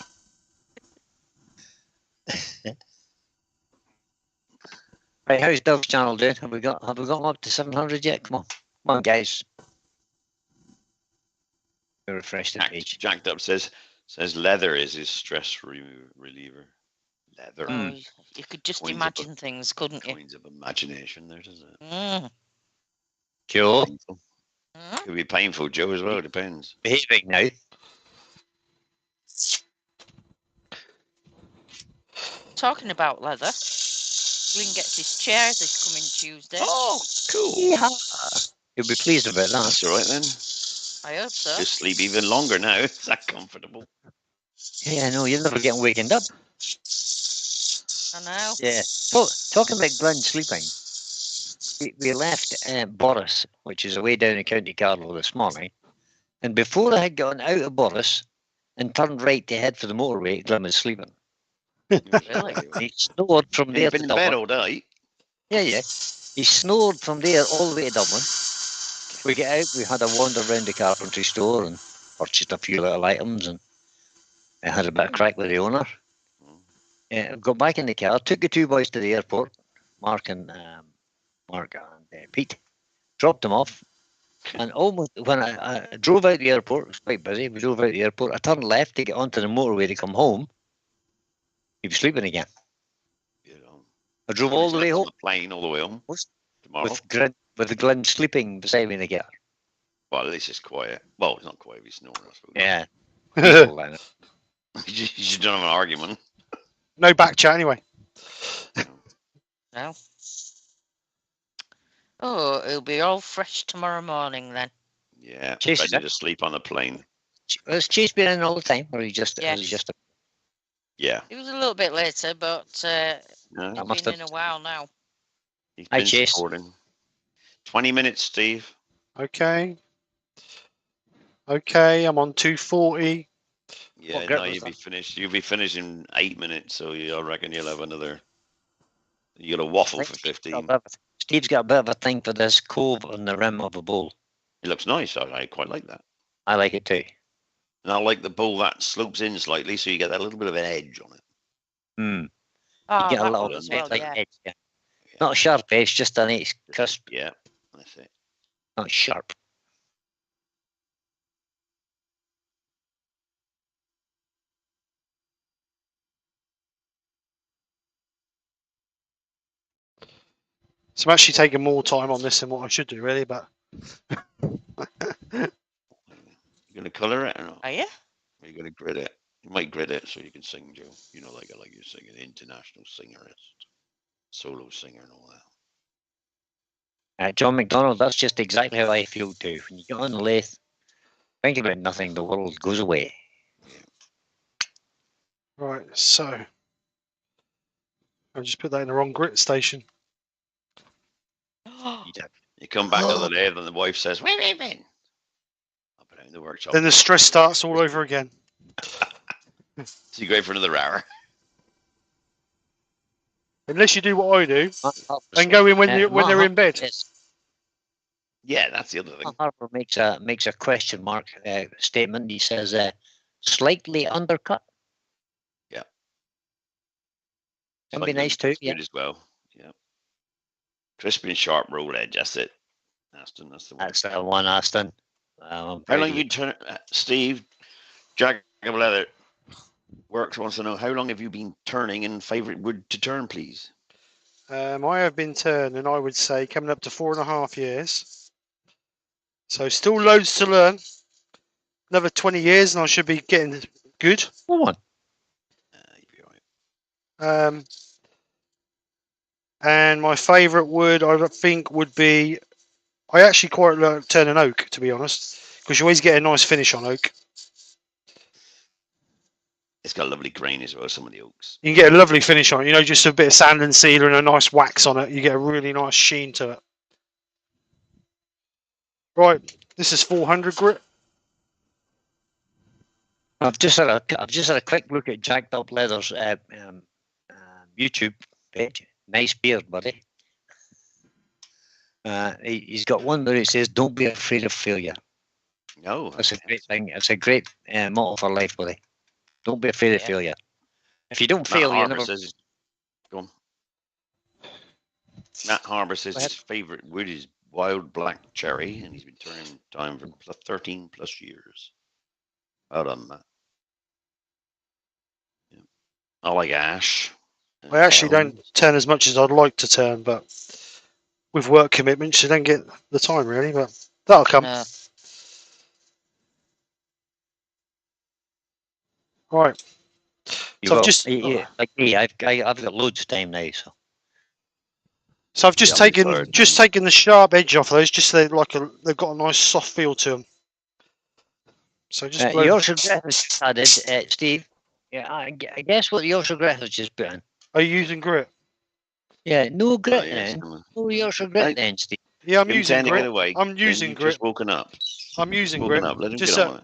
Right, how's Doug's channel doing? Have we got him up to 700 yet? Come on, guys. Refresh the page. Jacked up says leather is his stress reliever. Leather. Oh, you could just Coins imagine things, couldn't you? Coins of imagination there, doesn't it? Mm. Cool. Could be painful, Joe, as well. Depends. Behaving now. Talking about leather, Glyn gets his chair this coming Tuesday. Oh, cool. Yeah. You'll be pleased about that. That's all right then. I hope so. Just sleep even longer now. It's that comfortable. Yeah, no, you're never getting wakened up. I know. Yeah. Well, talking about Glenn sleeping, we left Boris, which is away down in County Carlow this morning, and before I had gotten out of Boris and turned right to head for the motorway, Glenn was sleeping. Really? He snored from there You've to been in Dublin. bed all day. Yeah. He snored from there all the way to Dublin. We get out, we had a wander around the carpentry store and purchased a few little items and I had a bit of crack with the owner. Got back in the car, took the two boys to the airport, Mark and Pete, dropped them off. And almost when I drove out the airport, it was quite busy, we drove out the airport, I turned left to get onto the motorway to come home. He was sleeping again. I drove all the way home. On the plane all the way home. Tomorrow. With Glenn sleeping beside me in the car. Well, at least it's quiet. Well, it's not quiet if he's snoring, I suppose. Yeah. You should don't have an argument. No back chat anyway. No. Oh, it'll be all fresh tomorrow morning then. Yeah. Chase Ready is to sleep on the plane. Has Chase been in all the time? Or he just Yes. Yeah. It was a little bit later, but No, he's been in a while now. he's Hi, been Chase. supporting. 20 minutes, Steve. Okay. Okay, I'm on 240. Yeah, What grip no, was you'll be that? finished. You'll be finished in 8 minutes, so I reckon you'll have another. You'll have waffle for 15. Steve's got a bit of a thing for this cove on the rim of a bowl. It looks nice. I quite like that. I like it too. And I like the bowl that slopes in slightly, so you get that little bit of an edge on it. You Oh, get a that little one as bit well, like yeah. edge, yeah. Not a sharp edge, just a nice crisp, Yeah, that's it. not sharp. So I'm actually taking more time on this than what I should do, really. But You gonna colour it or not? Are you? Or you gonna grid it? You might grid it so you can sing, Joe. You know, like you're singing, international singerist, solo singer, and all that. John McDonald, that's just exactly how I feel too. When you get on the lathe, think about nothing, the world goes away. right, so I just put that in the wrong grit station. You come back the other day, and the wife says, "Where have you been?" I'll put it in the workshop. Then the stress starts all over again. So you go for another hour. Unless you do what I do Mark Harper and go in when Mark they're in bed. Yes, Yeah, that's the other thing. Mark Harper makes a question mark statement. He says, "Slightly undercut." Yeah. Can be Slightly nice too. undercut's Yeah. good as well. Yeah. Crispy and sharp roll edge. That's it. Aston, that's the one. That's the one, Aston. How long you turn, Steve? Jack of Leather Works wants to know how long have you been turning and favourite wood to turn, please? I have been turning, I would say, coming up to 4.5 years. So still loads to learn. Another 20 years and I should be getting good. Come on. You'll be all right. And my favourite wood, I think, would be... I actually quite like turning oak, to be honest, because you always get a nice finish on oak. It's got a lovely grain as well, some of the oaks. You can get a lovely finish on it, you know, just a bit of sand and sealer and a nice wax on it. You get a really nice sheen to it. Right, this is 400 grit. I've just had a quick look at Jacked Up Leather's YouTube page. Nice beard, buddy. He's got one where it says, "Don't be afraid of failure." No, That's a great thing. It's a great motto for life, buddy. Don't be afraid of failure. If you don't fail, you never. Says, go on. Matt Harbour says his favourite wood is wild black cherry, and he's been turning time for 13 plus years. Well done, Matt. Yeah. I like ash. I actually don't turn as much as I'd like to turn, but with work commitments, you don't get the time really, but that'll come. No. Right. So I've just like me. I've got loads of time now, so. So I've just taken the sharp edge off those, just so they've got a nice soft feel to them. So just Yorkshire Griffiths added, Steve. Yeah, I guess what Yorkshire Griffiths just put in. Are you using grit? Yeah, no grit then. No Yorkshire grit then, Steve. Yeah, I'm using grit. Away. I'm using grit. Just woken up. I'm using grit. Up. Let him just get on with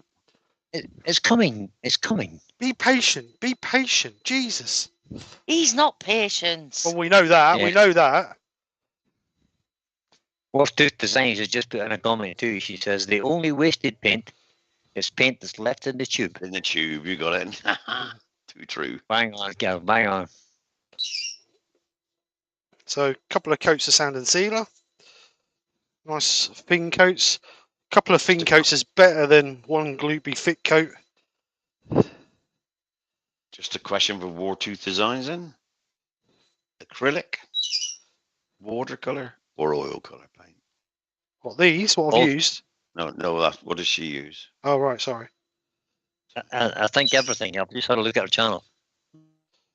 it. It's coming. It's coming. Be patient. Be patient. Jesus. He's not patient. Well, we know that. Yeah. We know that. Wolf Tooth Designs has just put in a comment too. She says the only wasted paint is paint that's left in the tube. In the tube, you got it. Too true. Bang on, Gav. Bang on. So a couple of coats of sand and sealer. Nice thin coats. A couple of thin coats is better than one gloopy thick coat. Just a question for Wartooth Designs then. Acrylic, watercolour, or oil colour paint? What, these? What I've used? No, what does she use? Oh, right, sorry. I think everything. I've just had a look at her channel.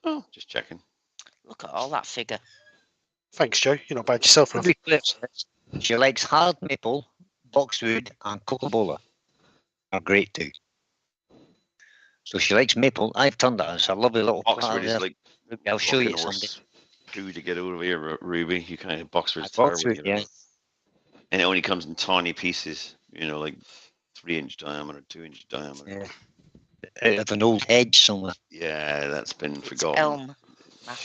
Oh, just checking. Look at all that figure. Thanks, Joe. You're not bad yourself, love. She likes hard maple, boxwood, and Coca-Cola. Are great too. So she likes maple. I've turned that. It's a lovely little boxwood is like. I'll show you someday. Glue to get over here, Ruby. You kind of boxwood. Boxwood, yeah. And it only comes in tiny pieces. You know, like 3-inch diameter, 2-inch diameter. Yeah. Out of an old hedge somewhere. Yeah, that's been forgotten. Elm.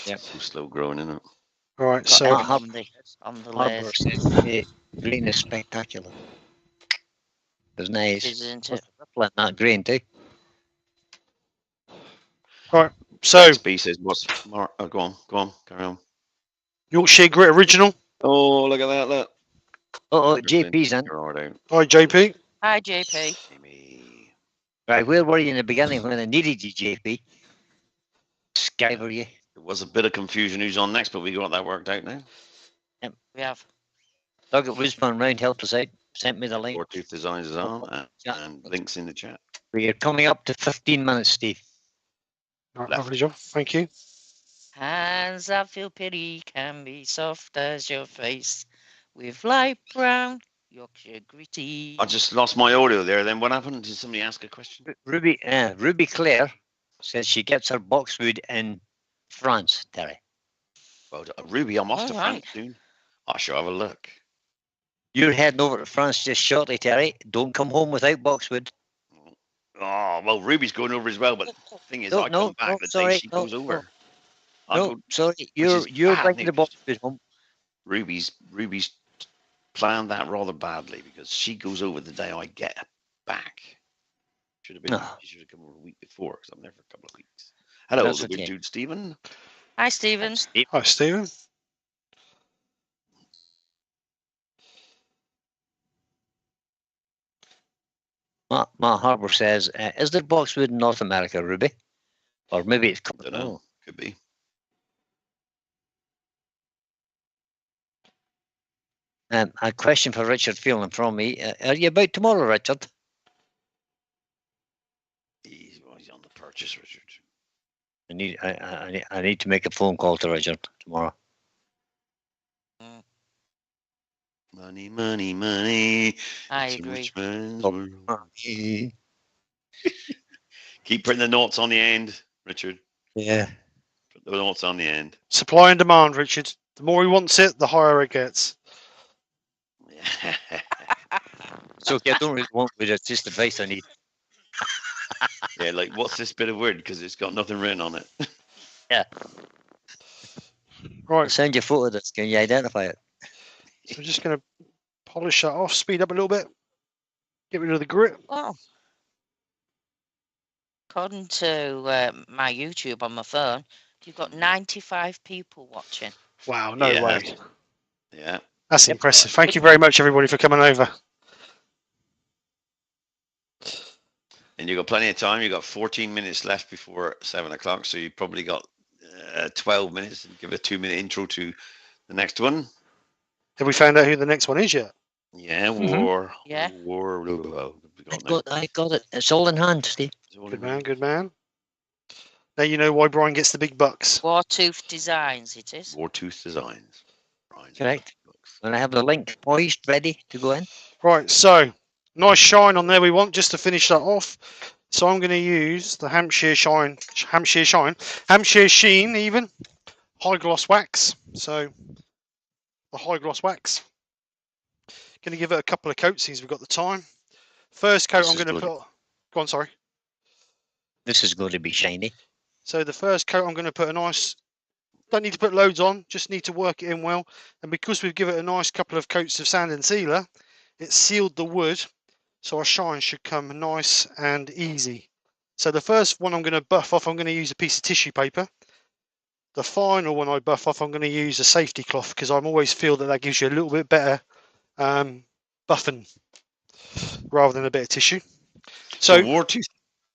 Yeah. Too slow growing, isn't it? All right, so on the lathe. Green is spectacular. It's nice. Isn't it? That green too. All right, so B says what's Mark? Oh, go on, carry on. Yorkshire Grit Original. Oh, look at that! Look. Oh, JP's in. Hi, JP. Hi, JP. Right, where were you in the beginning when I needed you, JP? Skyver you. There was a bit of confusion who's on next, but we got that worked out now. Yep, we have. Doug at Wisman Round helped us out. Sent me the link. Wartooth Designs is on, and links in the chat. We're coming up to 15 minutes, Steve. All right, lovely job. Thank you. Hands that feel pity can be soft as your face, with light brown Yorkshire gritty. I just lost my audio there. Then what happened? Did somebody ask a question? Ruby Claire says she gets her boxwood in France, Terry. Well, Ruby, I'm off to France soon. I shall have a look. You're heading over to France just shortly, Terry. Don't come home without boxwood. Oh, well, Ruby's going over as well, but the thing is, No, I come back the day sorry, she goes over. No, sorry, is you're bad bringing the news. boxwood home. Ruby's planned that rather badly because she goes over the day I get back. Should have been. Oh. She should have come over a week before because I'm there for a couple of weeks. Hello, That's the okay. good dude, Stephen. Hi, Stephen. Hi, Stephen. Matt Harbour says, is there boxwood in North America, Ruby? Or maybe it's I don't know. Could be. A question for Richard Phelan from me. Are you about tomorrow, Richard? He's on the purchase, Richard. I need to make a phone call to Richard tomorrow. Money, money, money. I It's agree. rich man's world. Keep putting the notes on the end, Richard. Yeah. Put the notes on the end. Supply and demand, Richard. The more he wants it, the higher it gets. So I don't really want with it's just advice I need. Yeah, like what's this bit of word? Because it's got nothing written on it. Yeah. Right. I'll send you a photo of this. Can you identify it? So I'm just going to polish that off, speed up a little bit, get rid of the grit. Well, according to my YouTube on my phone, you've got 95 people watching. Wow, no way. Yeah. That's impressive. Thank you very much, everybody, for coming over. And you've got plenty of time. You've got 14 minutes left before 7 o'clock. So you've probably got 12 minutes and give a 2-minute intro to the next one. Have we found out who the next one is yet? Yeah, war. Yeah. War. I got it. It's all in hand, Steve. Good man, good man. Now you know why Brian gets the big bucks. Wartooth Designs, it is. Wartooth Designs. Correct. When I have the link poised, ready to go in. Right, so nice shine on there we want just to finish that off. So I'm going to use the Hampshire Sheen, even high gloss wax. So the high gloss wax. Going to give it a couple of coats since we've got the time. First coat I'm going to put. Go on, sorry. This is going to be shiny. So the first coat I'm going to put a nice. Don't need to put loads on, just need to work it in well. And because we've given it a nice couple of coats of sand and sealer, it sealed the wood, so our shine should come nice and easy. So the first one I'm going to buff off, I'm going to use a piece of tissue paper. The final one I buff off, I'm going to use a safety cloth because I always feel that gives you a little bit better buffing rather than a bit of tissue. So Wartooth.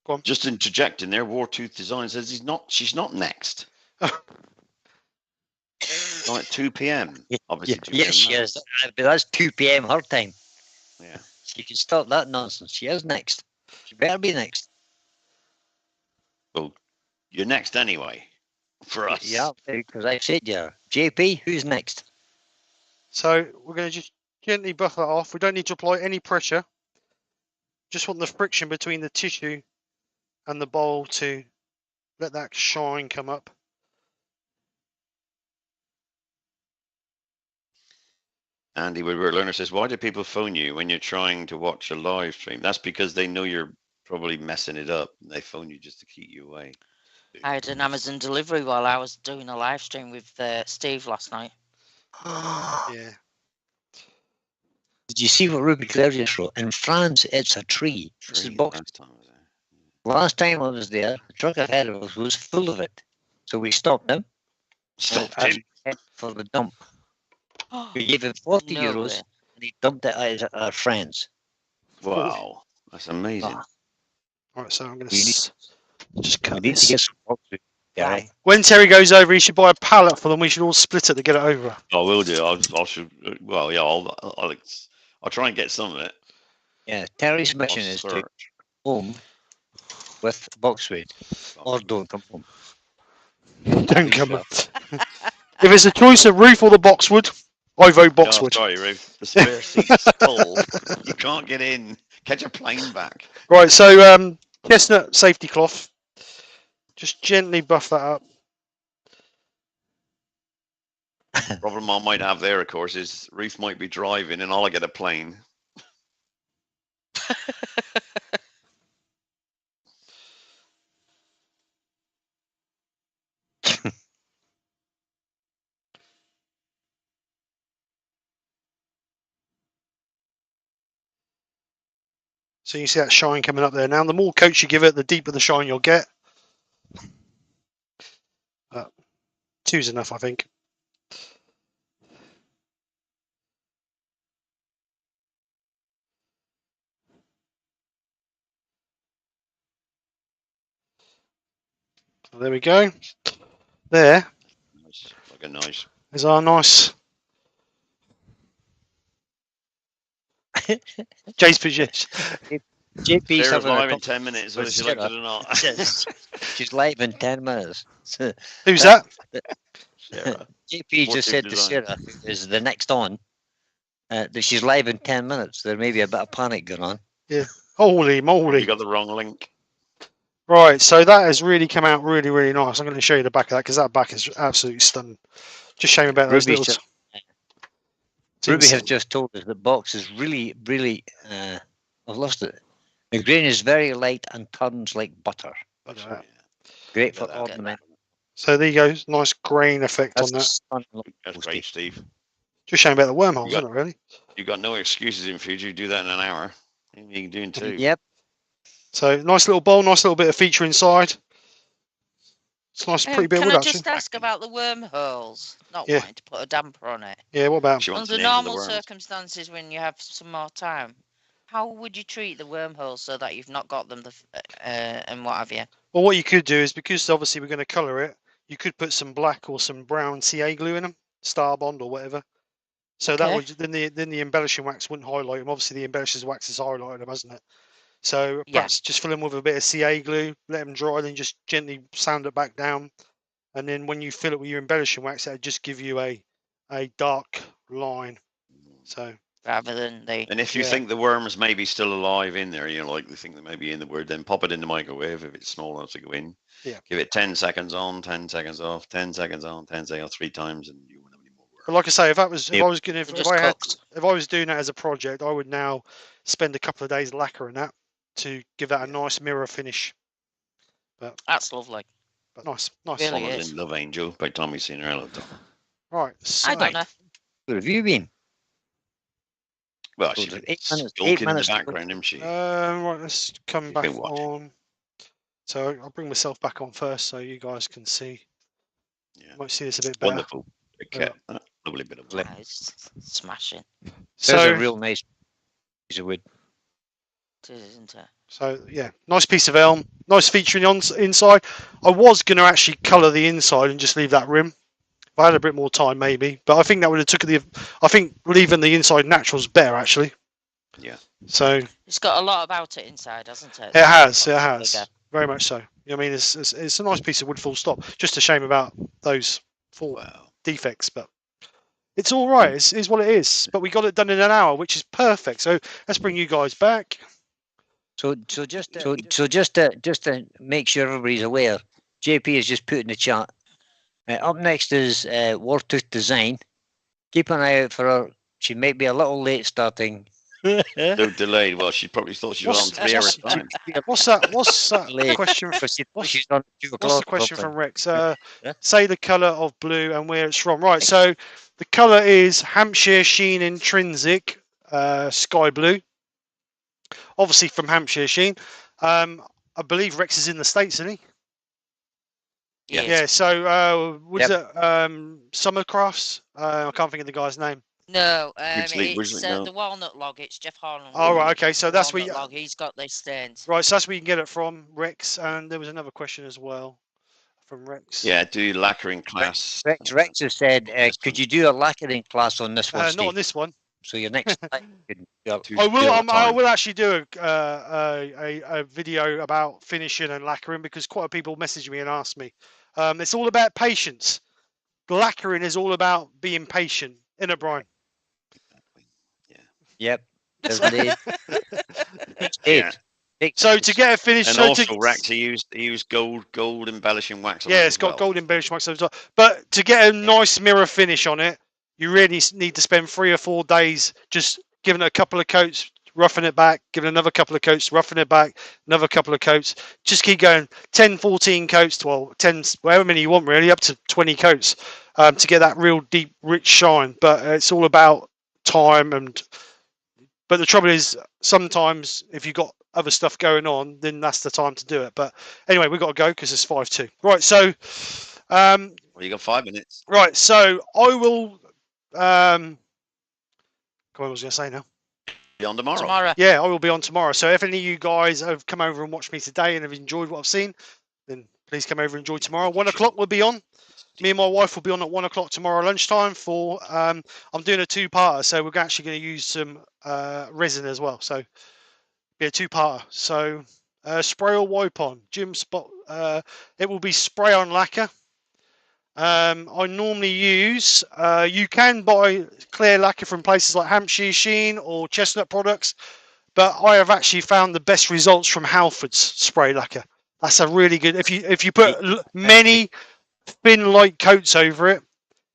Go on. Just interjecting there, Wartooth Design says she's not next. Not at 2 p.m. Obviously, 2 p.m. Yes, she is. But that's 2 p.m. her time. Yeah. She can stop that nonsense. She is next. She better be next. Well, you're next anyway for us. Yeah, because I've said yeah. JP, who's next? So we're going to just gently buff that off. We don't need to apply any pressure. Just want the friction between the tissue and the bowl to let that shine come up. Andy Woodward Learner says, why do people phone you when you're trying to watch a live stream? That's because they know you're probably messing it up. And they phone you just to keep you away. I had an Amazon delivery while I was doing a live stream with Steve last night. Yeah. Did you see what Ruby Claire just wrote? In France, it's a tree. This is box. Last time I was there, the truck ahead of us was full of it. So we stopped him. Stopped him? For the dump. We gave him 40 No euros way. and he dumped it at our friends. Wow. That's amazing. Ah. All right, so I'm going We need- to just cut We need to this. get some boxwood. Yeah. Right. When Terry goes over, he should buy a pallet for them. We should all split it to get it over. I will do. I'll try and get some of it. Yeah, Terry's mission is to search. home with boxwood. Or don't come home. Don't come up. If it's a choice of roof or the boxwood, I vote boxwood. Oh, sorry, Ruth. The spare seat's full. You can't get in. Catch a plane back. Right, so chestnut safety cloth. Just gently buff that up. Problem I might have there, of course, is Ruth might be driving and I'll get a plane. So you see that shine coming up there. Now, the more coats you give it, the deeper the shine you'll get. 2's enough, I think. So there we go. There Nice. Looking nice. is our nice Jay's position. JP's Sarah's having a live in couple 10 minutes, with whether she likes it Sarah. or not. She's live in 10 minutes. Who's that? Sarah. JP just said to Design. Sarah, who is the next on, that she's live in 10 minutes. There may be a bit of panic going on. Holy moly. You got the wrong link. Right, so that has really come out really, really nice. I'm going to show you the back of that because that back is absolutely stunning. Just shame about those Ruby, little... Ruby has just told us the box is really, really, I've lost it. The grain is very light and turns like butter. Look at that. Great for Look at that. ornament. So there you go, nice grain effect on that. Stunning look, That's Steve. great, Steve. Just shame about the wormholes, You got- isn't it, really? You've got no excuses in future. You do that in an hour. You can do in 2. Yep. So nice little bowl, nice little bit of feature inside. It's a nice, pretty bit of Can wood, I actually. just ask about the wormholes? Not Yeah. wanting to put a damper on it. Yeah, what about 'em? She wants Under the names of the normal worms. circumstances, when you have some more time, how would you treat the wormholes so that you've not got them and what have you? Well, what you could do is, because obviously we're going to colour it, you could put some black or some brown CA glue in them, Star Bond or whatever. So that Okay. would then the embellishing wax wouldn't highlight them. Obviously, the embellishing wax has highlighted them, hasn't it? So Yeah. perhaps just fill them with a bit of CA glue, let them dry, then just gently sand it back down, and then when you fill it with your embellishing wax, that'll just give you a dark line. So Rather than the And if you Yeah. think the worms may be still alive in there, you know, like you think they may be in the word, then pop it in the microwave if it's small enough to go in. Yeah. Give it 10 seconds on, 10 seconds off, 10 seconds on, 10 seconds off 3 times, and you won't have any more worms. but like I say, if I was Yep. if I was doing that as a project, I would now spend a couple of days lacquering that to give that a nice mirror finish. that's lovely. But nice. Really Someone's is. in Love Angel by Tommy seen her. Hello, Tom. Right. So, I don't know. Where have you been? Well, So she's there's been 8 minutes. 8 skulking in the minutes. to go. background, isn't she? right, let's come You've back been watching. on. So I'll bring myself back on first, so you guys can see. Yeah. Might see this a bit better. Wonderful. Big cat. Lovely bit of work. Nice. Smashing. There's So a real nice piece of wood. It is, isn't it? So yeah, nice piece of elm, nice featuring on inside. I was going to actually colour the inside and just leave that rim. If I had a bit more time, maybe, but I think that would have took the. I think leaving the inside natural is better, actually. Yeah. So It's got a lot about it inside, hasn't it? it has, Bigger. very much so. I mean, it's a nice piece of wood, full stop. Just a shame about those 4 Wow. defects, but it's all right. It's what it is. But we got it done in an hour, which is perfect. So let's bring you guys back. So just to make sure everybody's aware, JP has just put in the chat. Up next is Wartooth Design. Keep an eye out for her. She might be a little late starting. No delayed. Well, she probably thought she was on 3 hours time. What's that? What's that Late. question? Because What's- she's on 2 o'clock. What's the question or from something. Rex? Yeah. Say the colour of blue and where it's from. Right, so the colour is Hampshire Sheen Intrinsic Sky Blue. Obviously from Hampshire Sheen. I believe Rex is in the States, isn't he? Yeah. Yeah, so what is Yep. it? Summer Crafts? I can't think of the guy's name. No, Which it's no. the walnut log. It's Jeff Harlan. Oh, right, okay, so that's where Walnut you, log. He's got these stains. right, so that's where you can get it from, Rex. And there was another question as well from Rex. Yeah, do lacquering class. Rex has said, could you do a lacquering class on this one, Not Steve? on this one. So your next time you can do Two- I two will. at a I time. will actually do a video about finishing and lacquering because quite a people message me and ask me. It's all about patience. Lacquering is all about being patient. Innit, Brian? Yep. There's Dave. Yeah. So to get it finished, And so also, to, Rex, he used gold embellishing wax. On yeah, it it's as got well. gold embellishment wax over top. But to get a nice mirror finish on it, you really need to spend 3 or 4 days just giving it a couple of coats, roughing it back, giving another couple of coats, roughing it back, another couple of coats. Just keep going. 10, 14 coats, 12, 10, however many you want, really, up to 20 coats to get that real deep, rich shine. But it's all about time and But the trouble is, sometimes if you've got other stuff going on, then that's the time to do it. But anyway, we've got to go because it's 5:02. Right, so Well, you got 5 minutes. right, so I will. What was I going to say now? Be on tomorrow. Tomorrow. Yeah, I will be on tomorrow. So if any of you guys have come over and watched me today and have enjoyed what I've seen, then please come over and enjoy tomorrow. 1 o'clock we'll be on. Me and my wife will be on at 1 o'clock tomorrow lunchtime for. I'm doing a 2-parter, so we're actually going to use some resin as well. So be a 2-parter. So spray or wipe on, Jim spot. It will be spray on lacquer. I normally use. You can buy clear lacquer from places like Hampshire, Sheen, or Chestnut products, but I have actually found the best results from Halford's spray lacquer. That's a really good. If you put many thin light coats over it,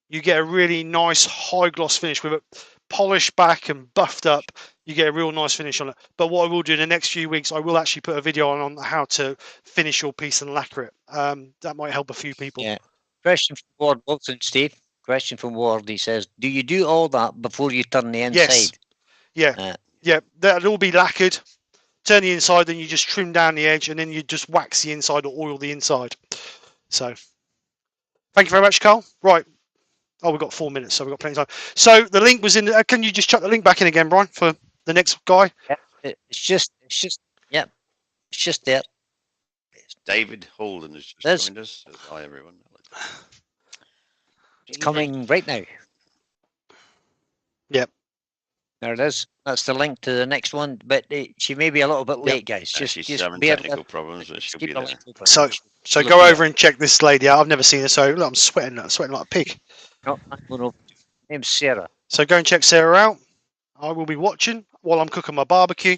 you get a really nice high gloss finish with it polished back and buffed up. You get a real nice finish on it. But what I will do in the next few weeks, I will actually put a video on how to finish your piece and lacquer it. That might help a few people. Yeah. Question from Ward Wilson, Steve. Question from Ward. He says, "Do you do all that before you turn the inside?" Yes. Yeah. Yeah. That'll all be lacquered. Turn the inside, then you just trim down the edge, and then you just wax the inside or oil the inside. So, thank you very much, Carl. Right. Oh, we've got 4 minutes, so we've got plenty of time. So the link was in. Can you just chuck the link back in again, Brian, for the next guy? Yeah, it's just there. David Holden has just joined us. Hi, everyone. It's coming right now. Yep. There it is. That's the link to the next one, but she may be a little bit late, guys. She's Just having bear technical with- problems, but she'll keep be the there. link open. So She'll go be over and check this lady out. I've never seen her, so look, I'm sweating like a pig. there. No, I'm going over. Name's Sarah. So go and check Sarah out. I will be watching while I'm cooking my barbecue.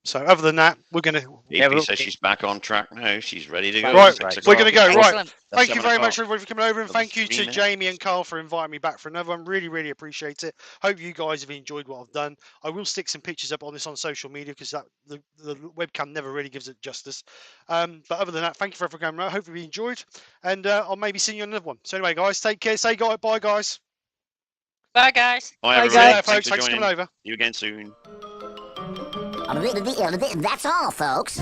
So other than that, we're going to... EP says she's back on track now. She's ready to go. Right, 6 we're going to o'clock. go. Right. Excellent. That's Thank you 7 very o'clock. much, everybody, for coming over, and Another thank you 3 to minutes. Jamie and Carl for inviting me back for another one. Really, really appreciate it. Hope you guys have enjoyed what I've done. I will stick some pictures up on this on social media because the webcam never really gives it justice. But other than that, thank you for coming over. Hopefully you enjoyed, and I'll maybe see you on another one. So anyway, guys, take care. Say bye, guys. Bye, guys. Bye, See you everybody. later, folks. Thanks Thanks for for joining. coming over. See you again soon. That's all, folks.